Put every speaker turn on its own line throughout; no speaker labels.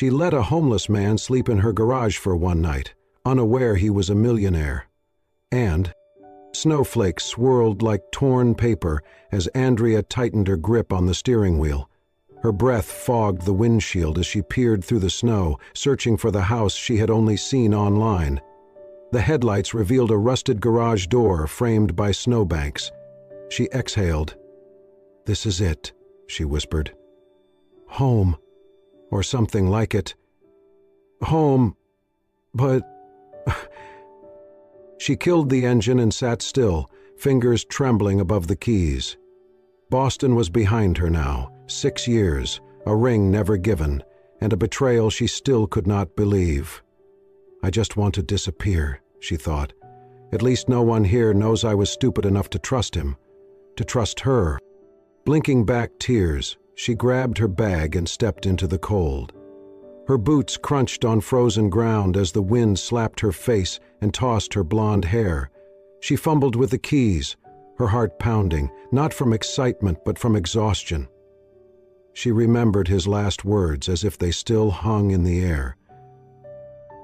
She let a homeless man sleep in her garage for one night, unaware he was a millionaire. And snowflakes swirled like torn paper as Andrea tightened her grip on the steering wheel. Her breath fogged the windshield as she peered through the snow, searching for the house she had only seen online. The headlights revealed a rusted garage door framed by snowbanks. She exhaled. "This is it," she whispered. "Home, or something like it. Home, but..." She killed the engine and sat still, fingers trembling above the keys. Boston was behind her now, 6 years, a ring never given, and a betrayal she still could not believe. "I just want to disappear," she thought. "At least no one here knows I was stupid enough to trust him, to trust her." Blinking back tears, she grabbed her bag and stepped into the cold. Her boots crunched on frozen ground as the wind slapped her face and tossed her blonde hair. She fumbled with the keys, her heart pounding, not from excitement but from exhaustion. She remembered his last words as if they still hung in the air.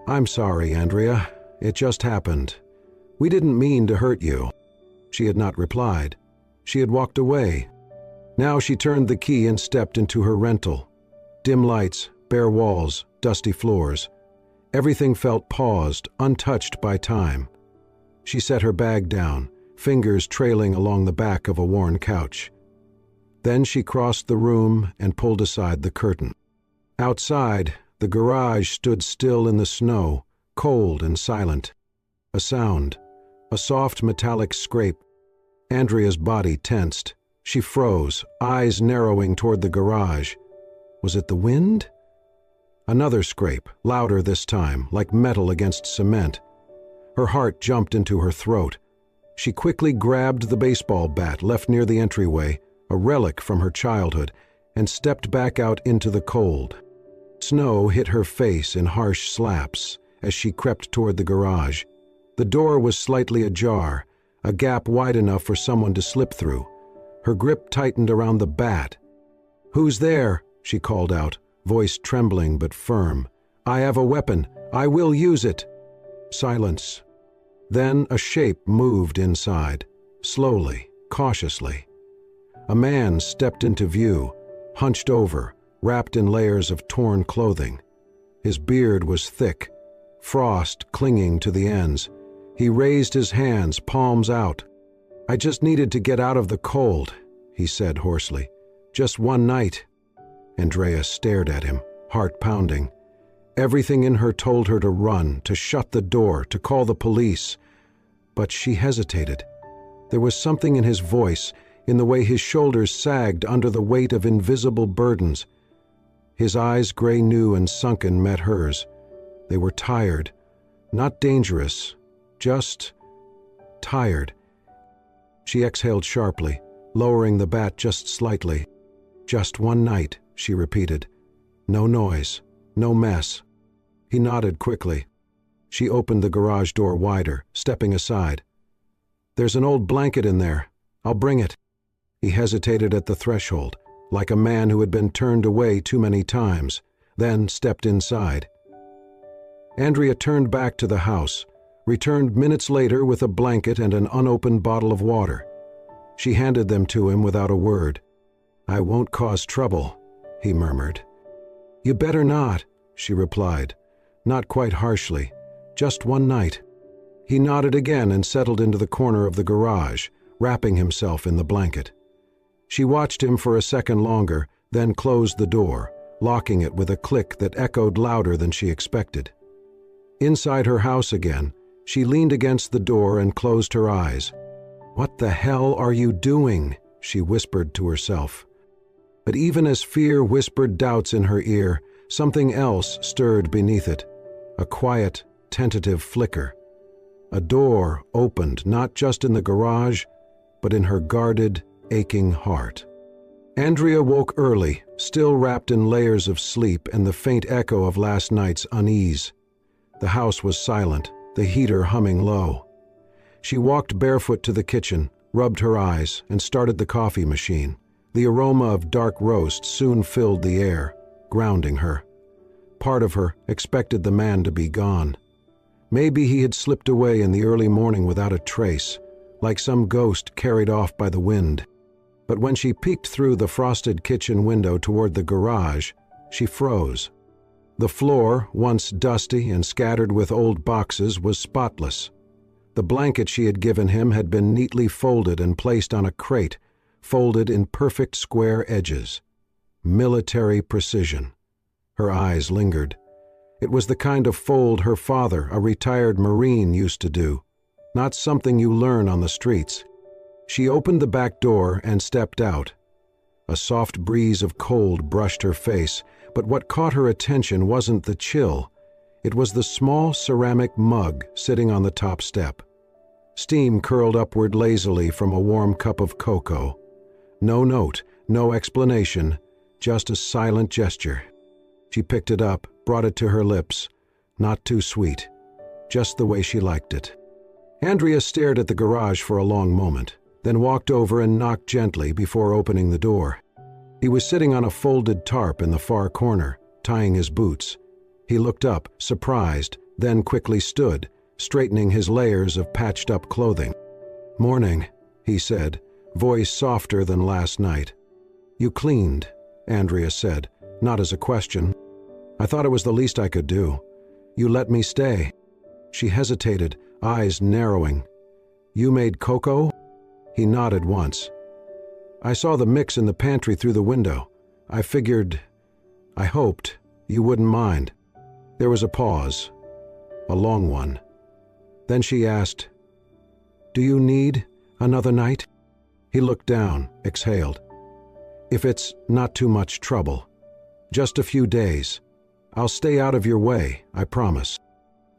"I'm sorry, Andrea. It just happened. We didn't mean to hurt you." She had not replied. She had walked away. Now she turned the key and stepped into her rental. Dim lights, bare walls, dusty floors. Everything felt paused, untouched by time. She set her bag down, fingers trailing along the back of a worn couch. Then she crossed the room and pulled aside the curtain. Outside, the garage stood still in the snow, cold and silent. A sound, a soft metallic scrape. Andrea's body tensed. She froze, eyes narrowing toward the garage. Was it the wind? Another scrape, louder this time, like metal against cement. Her heart jumped into her throat. She quickly grabbed the baseball bat left near the entryway, a relic from her childhood, and stepped back out into the cold. Snow hit her face in harsh slaps as she crept toward the garage. The door was slightly ajar, a gap wide enough for someone to slip through. Her grip tightened around the bat. "Who's there?" she called out, voice trembling but firm. "I have a weapon. I will use it." Silence. Then a shape moved inside, slowly, cautiously. A man stepped into view, hunched over, wrapped in layers of torn clothing. His beard was thick, frost clinging to the ends. He raised his hands, palms out. "I just needed to get out of the cold," he said hoarsely. "Just one night." Andrea stared at him, heart pounding. Everything in her told her to run, to shut the door, to call the police. But she hesitated. There was something in his voice, in the way his shoulders sagged under the weight of invisible burdens. His eyes, gray new and sunken, met hers. They were tired, not dangerous, just tired. She exhaled sharply, lowering the bat just slightly. "Just one night," she repeated. "No noise, no mess." He nodded quickly. She opened the garage door wider, stepping aside. "There's an old blanket in there. I'll bring it." He hesitated at the threshold, like a man who had been turned away too many times, then stepped inside. Andrea turned back to the house, returned minutes later with a blanket and an unopened bottle of water. She handed them to him without a word. "I won't cause trouble," he murmured. "You better not," she replied, not quite harshly. "Just one night." He nodded again and settled into the corner of the garage, wrapping himself in the blanket. She watched him for a second longer, then closed the door, locking it with a click that echoed louder than she expected. Inside her house again, she leaned against the door and closed her eyes. "What the hell are you doing?" she whispered to herself. But even as fear whispered doubts in her ear, something else stirred beneath it, a quiet, tentative flicker. A door opened not just in the garage, but in her guarded, aching heart. Andrea woke early, still wrapped in layers of sleep and the faint echo of last night's unease. The house was silent, the heater humming low. She walked barefoot to the kitchen, rubbed her eyes, and started the coffee machine. The aroma of dark roast soon filled the air, grounding her. Part of her expected the man to be gone. Maybe he had slipped away in the early morning without a trace, like some ghost carried off by the wind. But when she peeked through the frosted kitchen window toward the garage, she froze. The floor, once dusty and scattered with old boxes, was spotless. The blanket she had given him had been neatly folded and placed on a crate, folded in perfect square edges. Military precision. Her eyes lingered. It was the kind of fold her father, a retired Marine, used to do, not something you learn on the streets. She opened the back door and stepped out. A soft breeze of cold brushed her face, but what caught her attention wasn't the chill. It was the small ceramic mug sitting on the top step. Steam curled upward lazily from a warm cup of cocoa. No note, no explanation, just a silent gesture. She picked it up, brought it to her lips. Not too sweet, just the way she liked it. Andrea stared at the garage for a long moment, then walked over and knocked gently before opening the door. He was sitting on a folded tarp in the far corner, tying his boots. He looked up, surprised, then quickly stood, straightening his layers of patched-up clothing. "Morning," he said, voice softer than last night. "You cleaned," Andrea said, not as a question. "I thought it was the least I could do. You let me stay." She hesitated, eyes narrowing. "You made cocoa?" He nodded once. "I saw the mix in the pantry through the window. I hoped you wouldn't mind." There was a pause, a long one. Then she asked, "Do you need another night?" He looked down, exhaled. "If it's not too much trouble. Just a few days. I'll stay out of your way, I promise."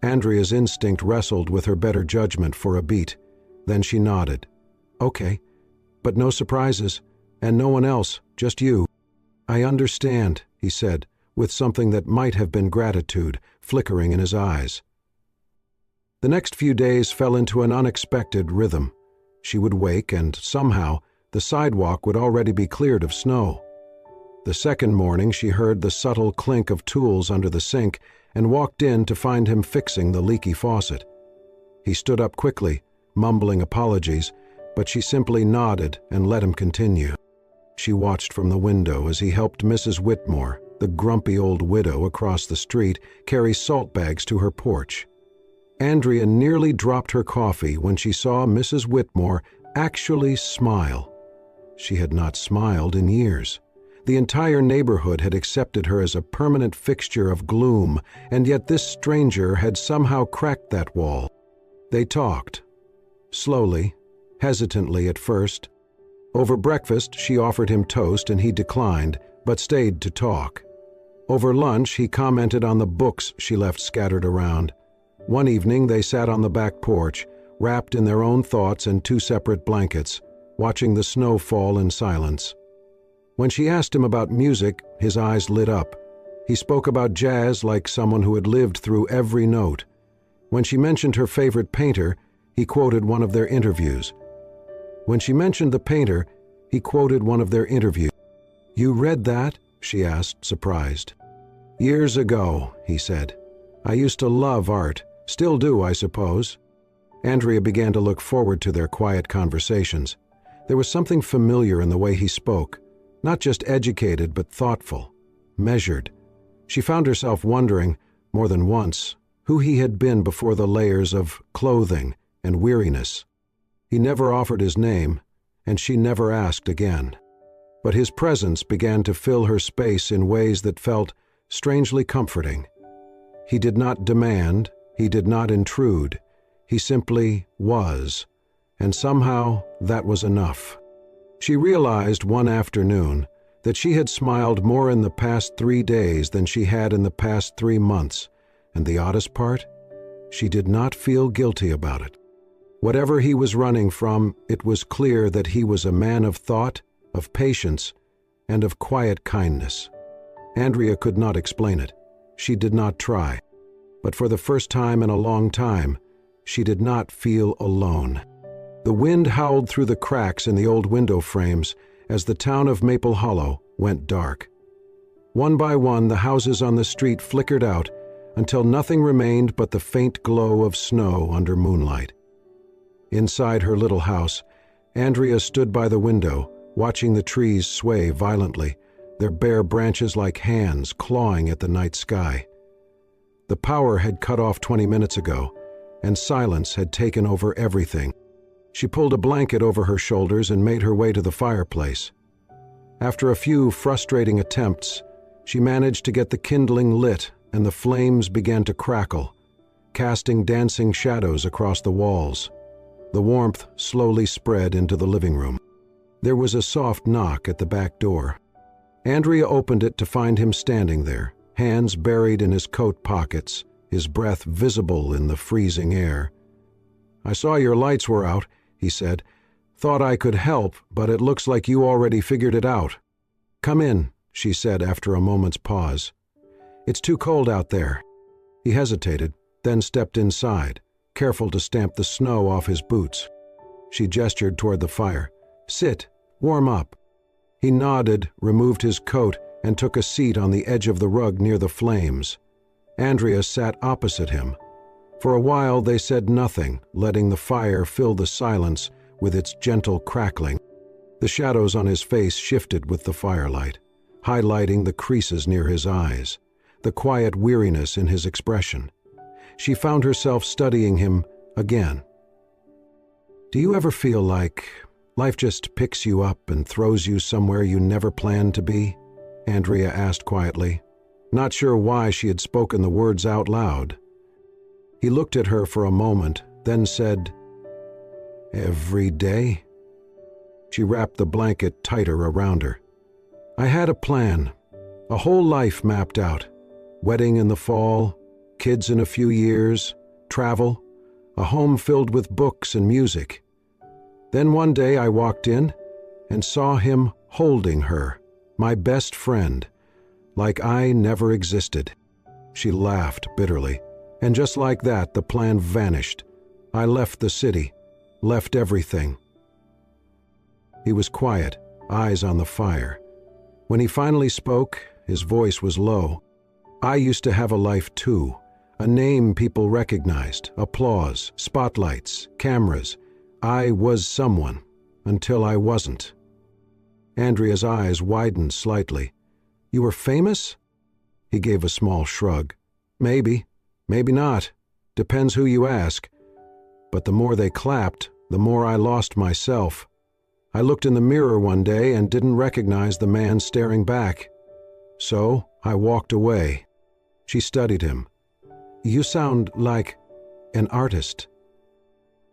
Andrea's instinct wrestled with her better judgment for a beat. Then she nodded. "Okay, but no surprises, and no one else, just you." "I understand," he said, with something that might have been gratitude flickering in his eyes. The next few days fell into an unexpected rhythm. She would wake, and somehow the sidewalk would already be cleared of snow. The second morning she heard the subtle clink of tools under the sink and walked in to find him fixing the leaky faucet. He stood up quickly, mumbling apologies, but she simply nodded and let him continue. She watched from the window as he helped Mrs. Whitmore, the grumpy old widow across the street, carry salt bags to her porch. Andrea nearly dropped her coffee when she saw Mrs. Whitmore actually smile. She had not smiled in years. The entire neighborhood had accepted her as a permanent fixture of gloom, and yet this stranger had somehow cracked that wall. They talked. Slowly, hesitantly at first. Over breakfast she offered him toast and he declined, but stayed to talk. Over lunch he commented on the books she left scattered around. One evening they sat on the back porch, wrapped in their own thoughts and two separate blankets, watching the snow fall in silence. When she asked him about music, his eyes lit up. He spoke about jazz like someone who had lived through every note. When she mentioned her favorite painter, he quoted one of their interviews. When she mentioned the painter, he quoted one of their interviews. "You read that?" she asked, surprised. "Years ago," he said. "I used to love art. Still do, I suppose." Andrea began to look forward to their quiet conversations. There was something familiar in the way he spoke, not just educated but thoughtful, measured. She found herself wondering, more than once, who he had been before the layers of clothing and weariness. He never offered his name, and she never asked again. But his presence began to fill her space in ways that felt strangely comforting. He did not demand, he did not intrude, he simply was, and somehow that was enough. She realized one afternoon that she had smiled more in the past 3 days than she had in the past 3 months, and the oddest part, she did not feel guilty about it. Whatever he was running from, it was clear that he was a man of thought, of patience, and of quiet kindness. Andrea could not explain it. She did not try. But for the first time in a long time, she did not feel alone. The wind howled through the cracks in the old window frames as the town of Maple Hollow went dark. One by one, the houses on the street flickered out until nothing remained but the faint glow of snow under moonlight. Inside her little house, Andrea stood by the window, watching the trees sway violently, their bare branches like hands clawing at the night sky. The power had cut off 20 minutes ago, and silence had taken over everything. She pulled a blanket over her shoulders and made her way to the fireplace. After a few frustrating attempts, she managed to get the kindling lit, and the flames began to crackle, casting dancing shadows across the walls. The warmth slowly spread into the living room. There was a soft knock at the back door. Andrea opened it to find him standing there, hands buried in his coat pockets, his breath visible in the freezing air. "I saw your lights were out," he said. "Thought I could help, but it looks like you already figured it out." "Come in," she said after a moment's pause. "It's too cold out there." He hesitated, then stepped inside, careful to stamp the snow off his boots. She gestured toward the fire. "Sit, warm up." He nodded, removed his coat, and took a seat on the edge of the rug near the flames. Andrea sat opposite him. For a while they said nothing, letting the fire fill the silence with its gentle crackling. The shadows on his face shifted with the firelight, highlighting the creases near his eyes, the quiet weariness in his expression. She found herself studying him again. "Do you ever feel like life just picks you up and throws you somewhere you never planned to be?" Andrea asked quietly, not sure why she had spoken the words out loud. He looked at her for a moment, then said, "Every day?" She wrapped the blanket tighter around her. "I had a plan, a whole life mapped out. Wedding in the fall, kids in a few years, travel, a home filled with books and music. Then one day I walked in and saw him holding her, my best friend, like I never existed." She laughed bitterly, and just like that the plan vanished. I left the city, left everything. He was quiet, eyes on the fire. When he finally spoke, his voice was low. "I used to have a life too, a name people recognized, applause, spotlights, cameras. I was someone, until I wasn't." Andrea's eyes widened slightly. "You were famous?" He gave a small shrug. "Maybe, maybe not. Depends who you ask. But the more they clapped, the more I lost myself. I looked in the mirror one day and didn't recognize the man staring back. So I walked away." She studied him. "You sound like an artist."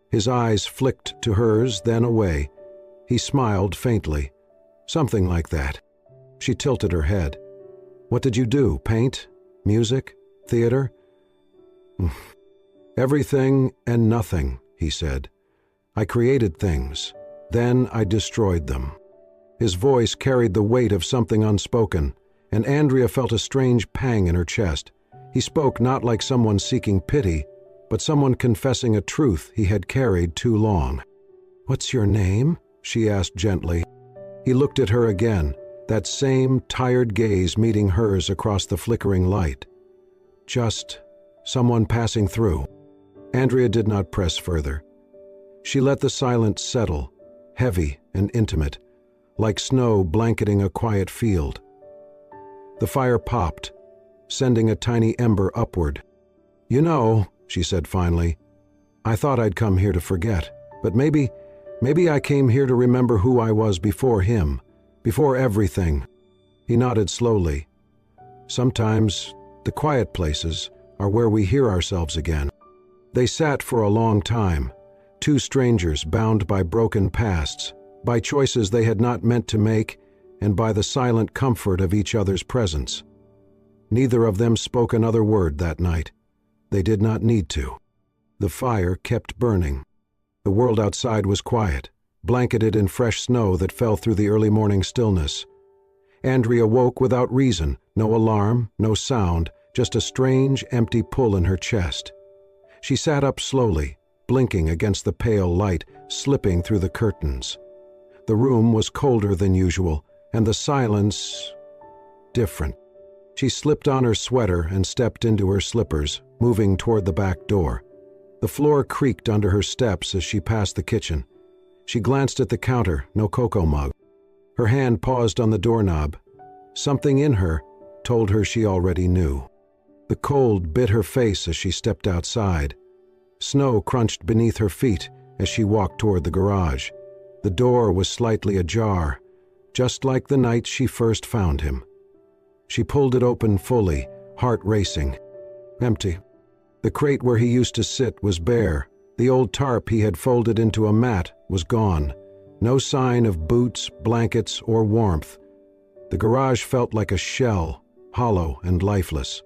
His eyes flicked to hers, then away. He smiled faintly. "Something like that." She tilted her head. "What did you do? Paint? Music? Theater?" "Everything and nothing," he said. "I created things. Then I destroyed them." His voice carried the weight of something unspoken, and Andrea felt a strange pang in her chest. He spoke not like someone seeking pity, but someone confessing a truth he had carried too long. "What's your name?" she asked gently. He looked at her again, that same tired gaze meeting hers across the flickering light. "Just someone passing through." Andrea did not press further. She let the silence settle, heavy and intimate, like snow blanketing a quiet field. The fire popped, sending a tiny ember upward. "You know," she said finally, "I thought I'd come here to forget, but maybe I came here to remember who I was before him, before everything." He nodded slowly. "Sometimes the quiet places are where we hear ourselves again." They sat for a long time, two strangers bound by broken pasts, by choices they had not meant to make, and by the silent comfort of each other's presence. Neither of them spoke another word that night. They did not need to. The fire kept burning. The world outside was quiet, blanketed in fresh snow that fell through the early morning stillness. Andrea woke without reason, no alarm, no sound, just a strange, empty pull in her chest. She sat up slowly, blinking against the pale light slipping through the curtains. The room was colder than usual, and the silence different. She slipped on her sweater and stepped into her slippers, moving toward the back door. The floor creaked under her steps as she passed the kitchen. She glanced at the counter, no cocoa mug. Her hand paused on the doorknob. Something in her told her she already knew. The cold bit her face as she stepped outside. Snow crunched beneath her feet as she walked toward the garage. The door was slightly ajar, just like the night she first found him. She pulled it open fully, heart racing. Empty. The crate where he used to sit was bare. The old tarp he had folded into a mat was gone. No sign of boots, blankets, or warmth. The garage felt like a shell, hollow and lifeless.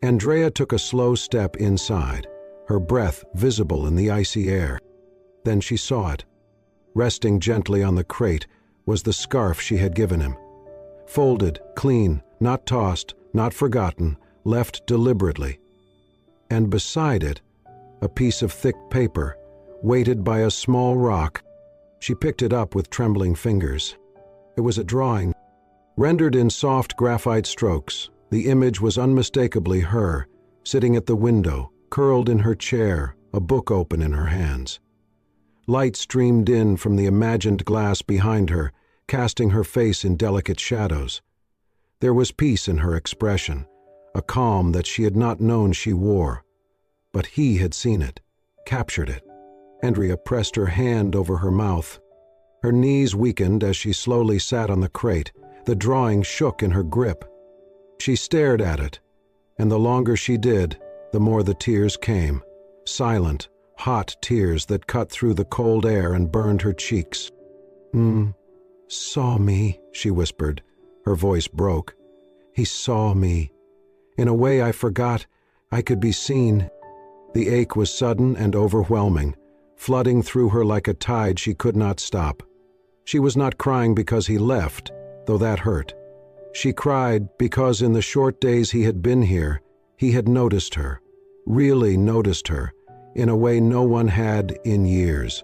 Andrea took a slow step inside, her breath visible in the icy air. Then she saw it. Resting gently on the crate was the scarf she had given him. Folded, clean, not tossed, not forgotten, left deliberately. And beside it, a piece of thick paper, weighted by a small rock. She picked it up with trembling fingers. It was a drawing. Rendered in soft graphite strokes, the image was unmistakably her, sitting at the window, curled in her chair, a book open in her hands. Light streamed in from the imagined glass behind her, casting her face in delicate shadows. There was peace in her expression, a calm that she had not known she wore. But he had seen it, captured it. Andrea pressed her hand over her mouth. Her knees weakened as she slowly sat on the crate. The drawing shook in her grip. She stared at it, and the longer she did, the more the tears came. Silent, hot tears that cut through the cold air and burned her cheeks. Saw me, she whispered. Her voice broke. He saw me. In a way I forgot I could be seen. The ache was sudden and overwhelming, flooding through her like a tide she could not stop. She was not crying because he left, though that hurt. She cried because in the short days he had been here, he had noticed her, really noticed her, in a way no one had in years.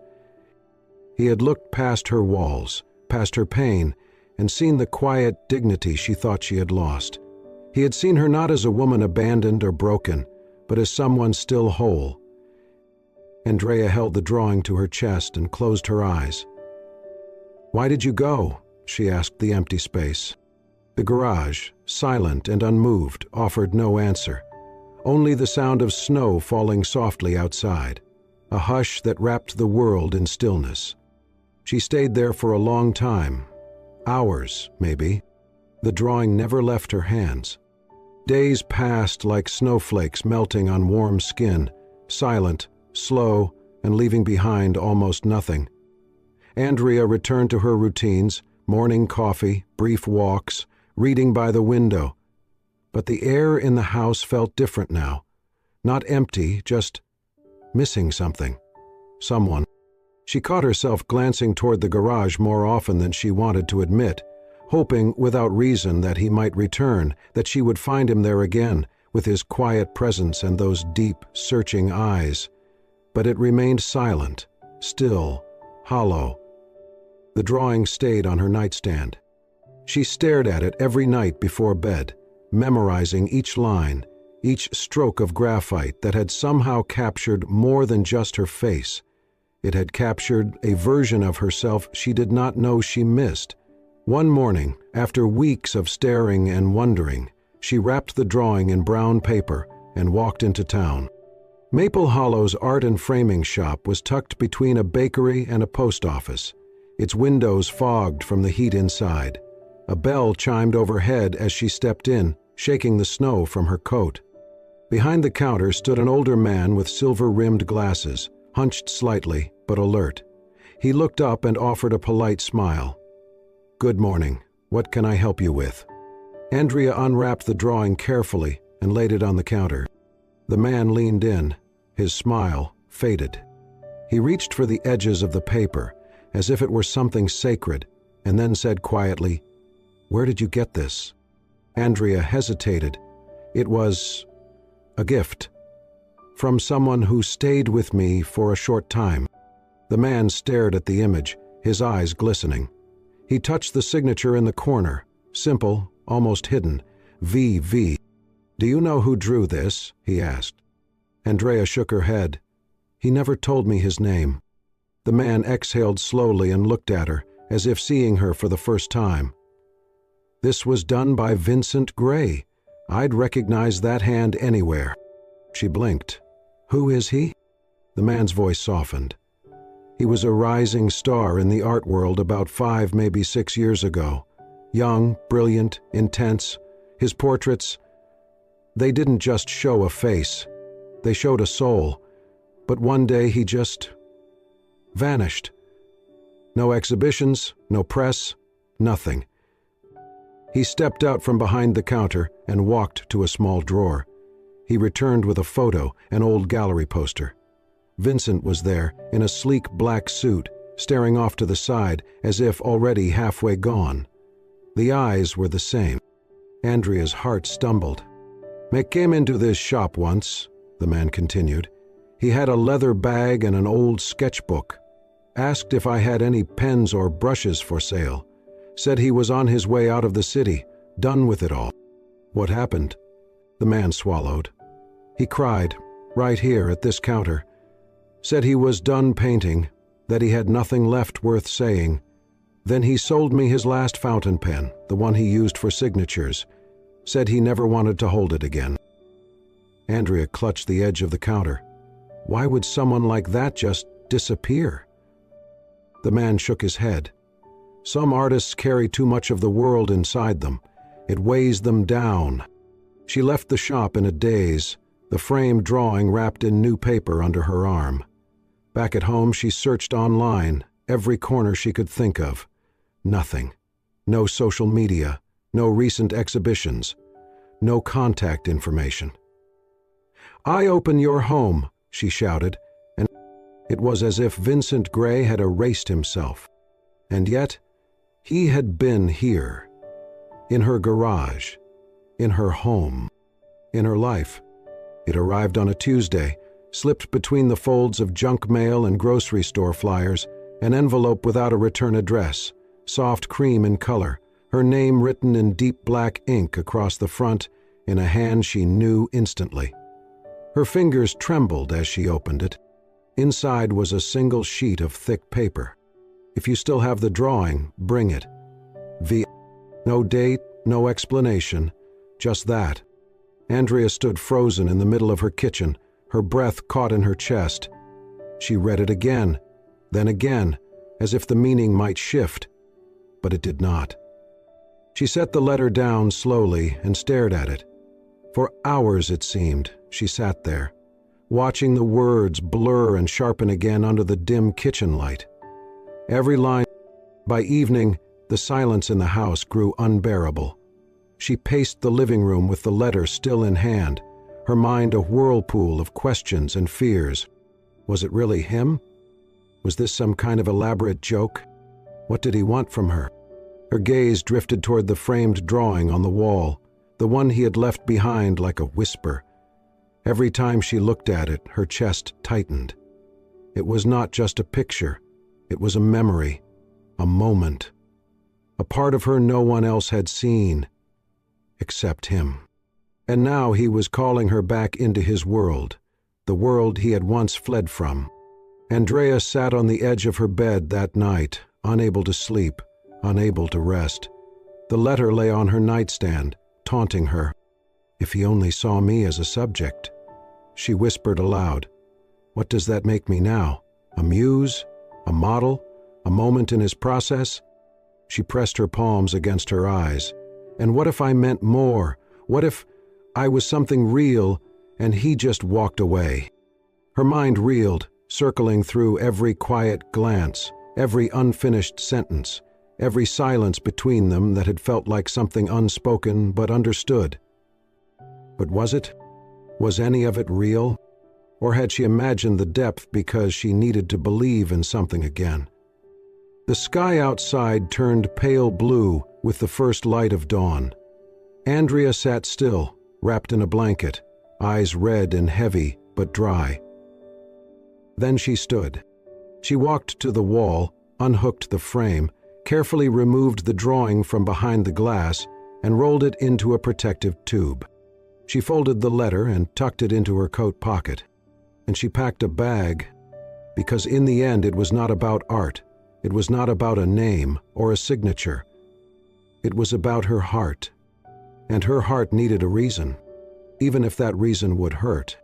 He had looked past her walls, past her pain, and seen the quiet dignity she thought she had lost. He had seen her not as a woman abandoned or broken, but as someone still whole. Andrea held the drawing to her chest and closed her eyes. "Why did you go?" she asked the empty space. The garage, silent and unmoved, offered no answer. Only the sound of snow falling softly outside, a hush that wrapped the world in stillness. She stayed there for a long time, hours, maybe. The drawing never left her hands. Days passed like snowflakes melting on warm skin, silent, slow, and leaving behind almost nothing. Andrea returned to her routines, morning coffee, brief walks, reading by the window. But the air in the house felt different now. Not empty, just missing something. Someone. She caught herself glancing toward the garage more often than she wanted to admit, hoping without reason that he might return, that she would find him there again, with his quiet presence and those deep, searching eyes. But it remained silent, still, hollow. The drawing stayed on her nightstand. She stared at it every night before bed, memorizing each line, each stroke of graphite that had somehow captured more than just her face. It had captured a version of herself she did not know she missed. One morning, after weeks of staring and wondering, she wrapped the drawing in brown paper and walked into town. Maple Hollow's art and framing shop was tucked between a bakery and a post office, its windows fogged from the heat inside. A bell chimed overhead as she stepped in, shaking the snow from her coat. Behind the counter stood an older man with silver-rimmed glasses, hunched slightly, but alert. He looked up and offered a polite smile. "Good morning. What can I help you with?" Andrea unwrapped the drawing carefully and laid it on the counter. The man leaned in. His smile faded. He reached for the edges of the paper, as if it were something sacred, and then said quietly, "Where did you get this?" Andrea hesitated. It was a gift. From someone who stayed with me for a short time. The man stared at the image, his eyes glistening. He touched the signature in the corner, simple, almost hidden, V. Do you know who drew this? He asked. Andrea shook her head. He never told me his name. The man exhaled slowly and looked at her, as if seeing her for the first time. This was done by Vincent Gray. I'd recognize that hand anywhere. She blinked. Who is he? The man's voice softened. He was a rising star in the art world about 5, maybe 6 years ago. Young, brilliant, intense. His portraits, they didn't just show a face. They showed a soul. But one day he just vanished. No exhibitions, no press, nothing. He stepped out from behind the counter and walked to a small drawer. He returned with a photo, an old gallery poster. Vincent was there, in a sleek black suit, staring off to the side as if already halfway gone. The eyes were the same. Andrea's heart stumbled. "Mick came into this shop once," the man continued. "He had a leather bag and an old sketchbook. Asked if I had any pens or brushes for sale. Said he was on his way out of the city, done with it all." "What happened?" The man swallowed. "He cried, right here at this counter. Said he was done painting, that he had nothing left worth saying. Then he sold me his last fountain pen, the one he used for signatures. Said he never wanted to hold it again." Andrea clutched the edge of the counter. Why would someone like that just disappear? The man shook his head. "Some artists carry too much of the world inside them. It weighs them down." She left the shop in a daze, the framed drawing wrapped in new paper under her arm. Back at home, she searched online, every corner she could think of. Nothing. No social media, no recent exhibitions, no contact information. "I open your home," she shouted, and it was as if Vincent Gray had erased himself. And yet, he had been here, in her garage, in her home, in her life. It arrived on a Tuesday, slipped between the folds of junk mail and grocery store flyers, an envelope without a return address, soft cream in color, her name written in deep black ink across the front in a hand she knew instantly. Her fingers trembled as she opened it. Inside was a single sheet of thick paper. "If you still have the drawing, bring it. V." No date, no explanation, just that. Andrea stood frozen in the middle of her kitchen, her breath caught in her chest. She read it again, then again, as if the meaning might shift, but it did not. She set the letter down slowly and stared at it. For hours, it seemed, she sat there, watching the words blur and sharpen again under the dim kitchen light. Every line. By evening, the silence in the house grew unbearable. She paced the living room with the letter still in hand, her mind a whirlpool of questions and fears. Was it really him? Was this some kind of elaborate joke? What did he want from her? Her gaze drifted toward the framed drawing on the wall, the one he had left behind like a whisper. Every time she looked at it, her chest tightened. It was not just a picture. It was a memory, a moment, a part of her no one else had seen, except him. And now he was calling her back into his world, the world he had once fled from. Andrea sat on the edge of her bed that night, unable to sleep, unable to rest. The letter lay on her nightstand, taunting her. "If he only saw me as a subject." She whispered aloud, "What does that make me now? A muse? A model? A moment in his process?" She pressed her palms against her eyes. And what if I meant more? What if I was something real and he just walked away? Her mind reeled, circling through every quiet glance, every unfinished sentence, every silence between them that had felt like something unspoken but understood. But was it? Was any of it real? Or had she imagined the depth because she needed to believe in something again? The sky outside turned pale blue with the first light of dawn. Andrea sat still, wrapped in a blanket, eyes red and heavy but dry. Then she stood. She walked to the wall, unhooked the frame, carefully removed the drawing from behind the glass, and rolled it into a protective tube. She folded the letter and tucked it into her coat pocket. And she packed a bag, because in the end it was not about art. It was not about a name or a signature. It was about her heart. And her heart needed a reason, even if that reason would hurt.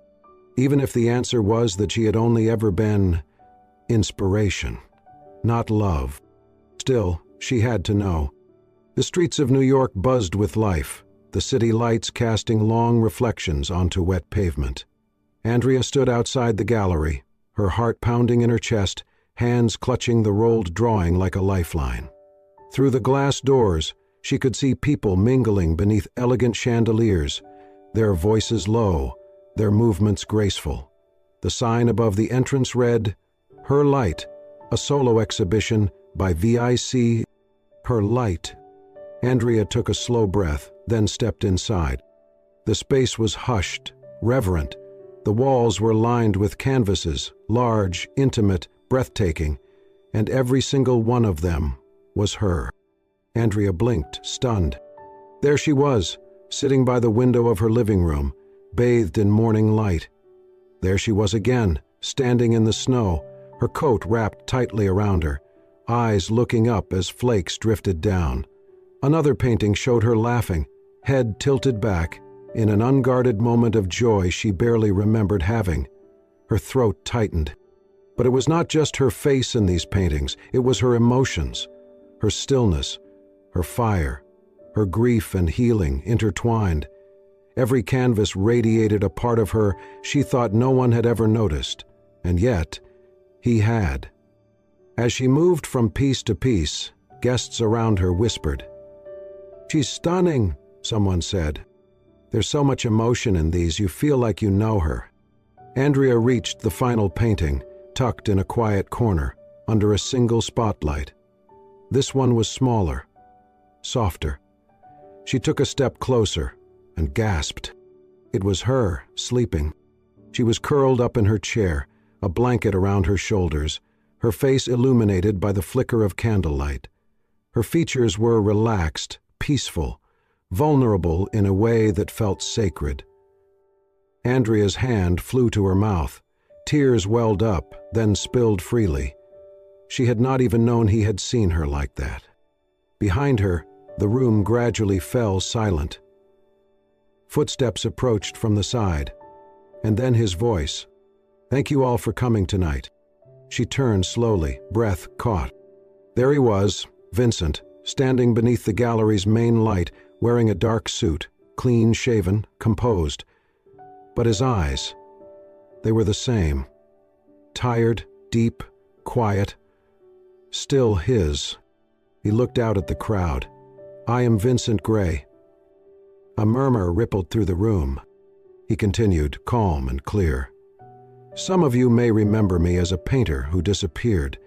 Even if the answer was that she had only ever been inspiration, not love. Still, she had to know. The streets of New York buzzed with life, the city lights casting long reflections onto wet pavement. Andrea stood outside the gallery, her heart pounding in her chest, hands clutching the rolled drawing like a lifeline. Through the glass doors, she could see people mingling beneath elegant chandeliers, their voices low, their movements graceful. The sign above the entrance read, "Her Light, a solo exhibition by VIC." Her Light. Andrea took a slow breath, then stepped inside. The space was hushed, reverent. The walls were lined with canvases, large, intimate, breathtaking, and every single one of them was her. Andrea blinked, stunned. There she was, sitting by the window of her living room, bathed in morning light. There she was again, standing in the snow, her coat wrapped tightly around her, eyes looking up as flakes drifted down. Another painting showed her laughing, head tilted back, in an unguarded moment of joy she barely remembered having. Her throat tightened. But it was not just her face in these paintings, it was her emotions, her stillness, her fire, her grief and healing intertwined. Every canvas radiated a part of her she thought no one had ever noticed, and yet he had. As she moved from piece to piece, guests around her whispered. "She's stunning," someone said. "There's so much emotion in these, you feel like you know her." Andrea reached the final painting, tucked in a quiet corner, under a single spotlight. This one was smaller, softer. She took a step closer and gasped. It was her, sleeping. She was curled up in her chair, a blanket around her shoulders, her face illuminated by the flicker of candlelight. Her features were relaxed, peaceful, vulnerable in a way that felt sacred. Andrea's hand flew to her mouth. Tears welled up, then spilled freely. She had not even known he had seen her like that. Behind her, the room gradually fell silent. Footsteps approached from the side, and then his voice. "Thank you all for coming tonight." She turned slowly, breath caught. There he was, Vincent, standing beneath the gallery's main light, wearing a dark suit, clean-shaven, composed. But his eyes, they were the same. Tired, deep, quiet, still his. He looked out at the crowd. "I am Vincent Gray." A murmur rippled through the room. He continued, calm and clear. "Some of you may remember me as a painter who disappeared.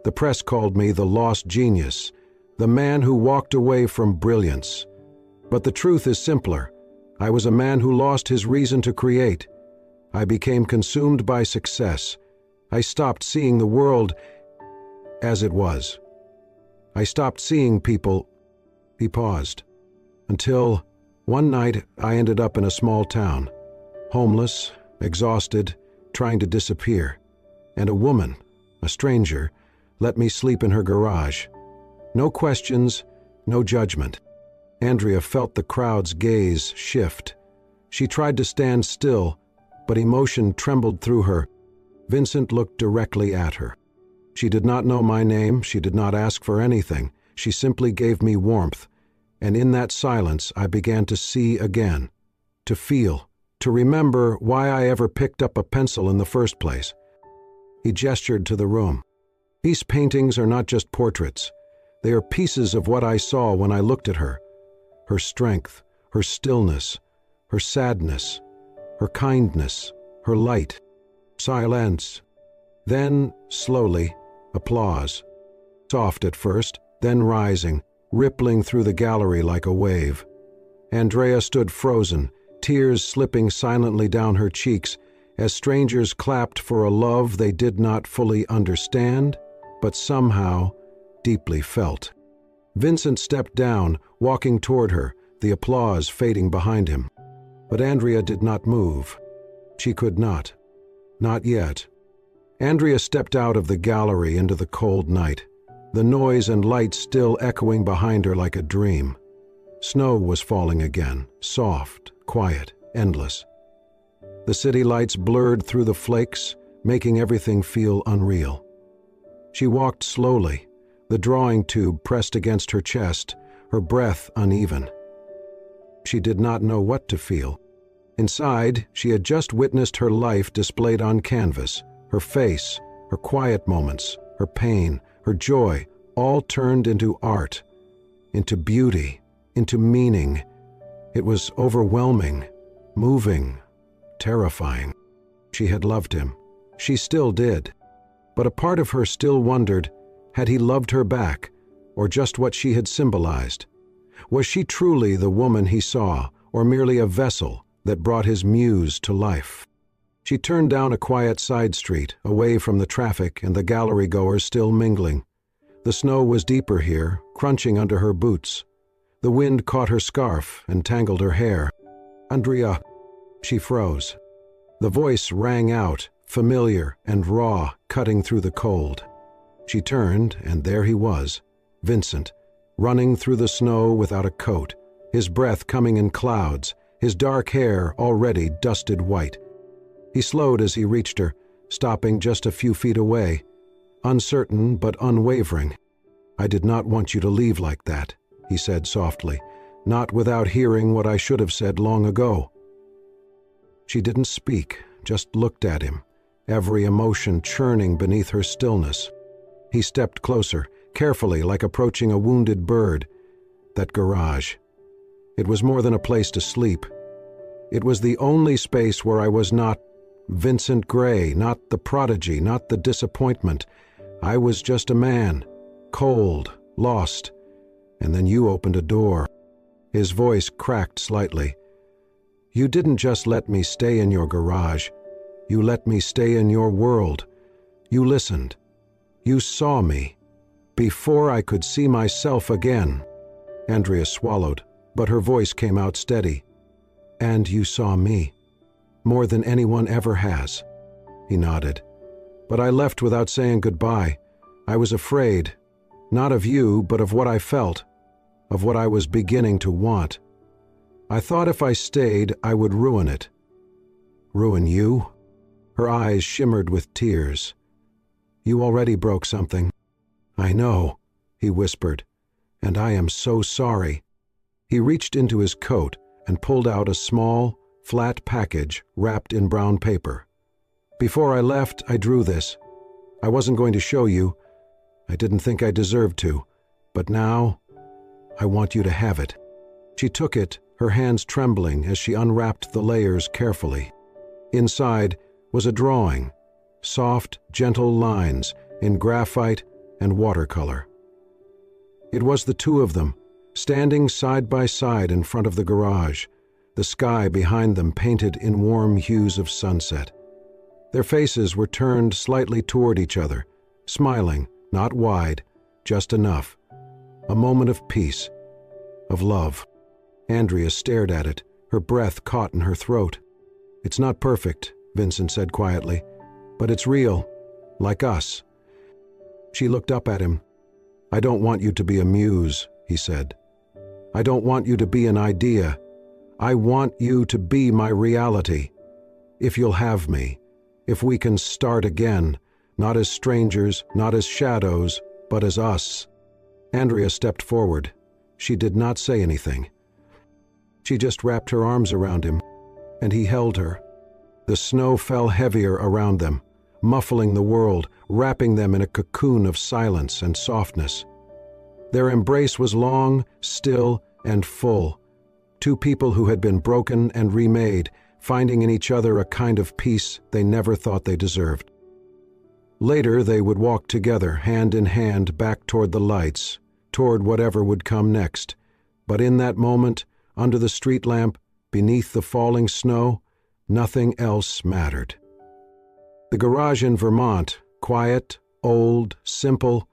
The press called me the lost genius, the man who walked away from brilliance. But the truth is simpler. I was a man who lost his reason to create. I became consumed by success. I stopped seeing the world as it was. I stopped seeing people." He paused. "Until one night I ended up in a small town, homeless, exhausted, trying to disappear. And a woman, a stranger, let me sleep in her garage. No questions, no judgment." Andrea felt the crowd's gaze shift. She tried to stand still, but emotion trembled through her. Vincent looked directly at her. She did not know my name, she did not ask for anything. She simply gave me warmth, and in that silence I began to see again, to feel, to remember why I ever picked up a pencil in the first place. He gestured to the room. "These paintings are not just portraits. They are pieces of what I saw when I looked at her. Her strength, her stillness, her sadness, her kindness, her light." Silence. Then, slowly, applause. Soft at first, then rising, rippling through the gallery like a wave. Andrea stood frozen, tears slipping silently down her cheeks as strangers clapped for a love they did not fully understand, but somehow deeply felt. Vincent stepped down, walking toward her, the applause fading behind him. But Andrea did not move. She could not. Not yet. Andrea stepped out of the gallery into the cold night, the noise and light still echoing behind her like a dream. Snow was falling again, soft, quiet, endless. The city lights blurred through the flakes, making everything feel unreal. She walked slowly, the drawing tube pressed against her chest, her breath uneven. She did not know what to feel. Inside, she had just witnessed her life displayed on canvas, her face, her quiet moments, her pain, her joy, all turned into art, into beauty, into meaning. It was overwhelming, moving, terrifying. She had loved him. She still did. But a part of her still wondered, had he loved her back, or just what she had symbolized? Was she truly the woman he saw, or merely a vessel that brought his muse to life? She turned down a quiet side street, away from the traffic and the gallery-goers still mingling. The snow was deeper here, crunching under her boots. The wind caught her scarf and tangled her hair. "Andrea." She froze. The voice rang out, familiar and raw, cutting through the cold. She turned, and there he was, Vincent, running through the snow without a coat, his breath coming in clouds, his dark hair already dusted white. He slowed as he reached her, stopping just a few feet away, uncertain but unwavering. "I did not want you to leave like that," he said softly, not without hearing what I should have said long ago. She didn't speak, just looked at him, every emotion churning beneath her stillness. He stepped closer, carefully, like approaching a wounded bird. That garage. It was more than a place to sleep. It was the only space where I was not Vincent Gray, not the prodigy, not the disappointment. I was just a man, cold, lost. And then you opened a door. His voice cracked slightly. "You didn't just let me stay in your garage. You let me stay in your world. You listened. You saw me. Before I could see myself again." Andrea swallowed, but her voice came out steady. "And you saw me. More than anyone ever has." He nodded. "But I left without saying goodbye. I was afraid, not of you, but of what I felt, of what I was beginning to want. I thought if I stayed, I would ruin it." "Ruin you?" Her eyes shimmered with tears. "You already broke something." "I know," he whispered, "and I am so sorry." He reached into his coat and pulled out a small, flat package wrapped in brown paper. "Before I left, I drew this. I wasn't going to show you. I didn't think I deserved to. But now, I want you to have it." She took it, her hands trembling as she unwrapped the layers carefully. Inside was a drawing, soft, gentle lines in graphite and watercolor. It was the two of them, standing side by side in front of the garage, the sky behind them painted in warm hues of sunset. Their faces were turned slightly toward each other, smiling, not wide, just enough. A moment of peace, of love. Andrea stared at it, her breath caught in her throat. "It's not perfect," Vincent said quietly, "but it's real, like us." She looked up at him. "I don't want you to be a muse," he said. "I don't want you to be an idea. I want you to be my reality. If you'll have me, if we can start again, not as strangers, not as shadows, but as us." Andrea stepped forward. She did not say anything. She just wrapped her arms around him, and he held her. The snow fell heavier around them, muffling the world, wrapping them in a cocoon of silence and softness. Their embrace was long, still, and full. Two people who had been broken and remade, finding in each other a kind of peace they never thought they deserved. Later they would walk together, hand in hand, back toward the lights, toward whatever would come next. But in that moment, under the street lamp, beneath the falling snow, nothing else mattered. The garage in Vermont, quiet, old, simple,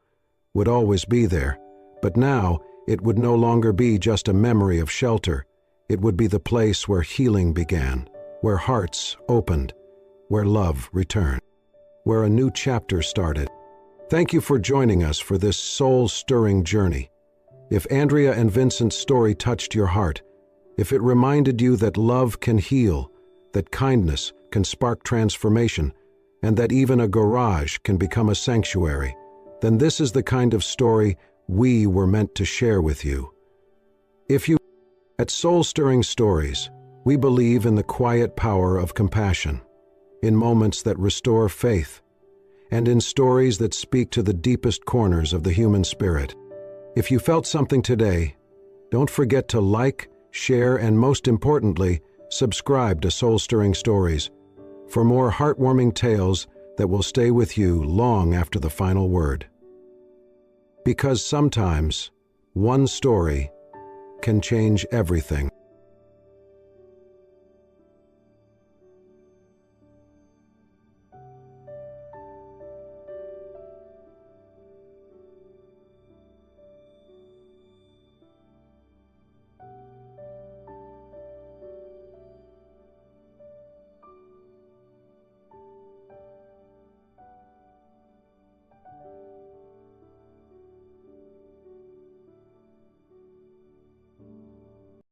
would always be there, but now It would no longer be just a memory of shelter. It would be the place where healing began, where hearts opened, where love returned, where a new chapter started. Thank you for joining us for this soul-stirring journey. If Andrea and Vincent's story touched your heart, if it reminded you that love can heal, that kindness can spark transformation, and that even a garage can become a sanctuary, then this is the kind of story we were meant to share with you. At Soul Stirring Stories, we believe in the quiet power of compassion, in moments that restore faith, and in stories that speak to the deepest corners of the human spirit. If you felt something today, don't forget to like, share, and most importantly, subscribe to Soul Stirring Stories for more heartwarming tales that will stay with you long after the final word. Because sometimes, one story can change everything.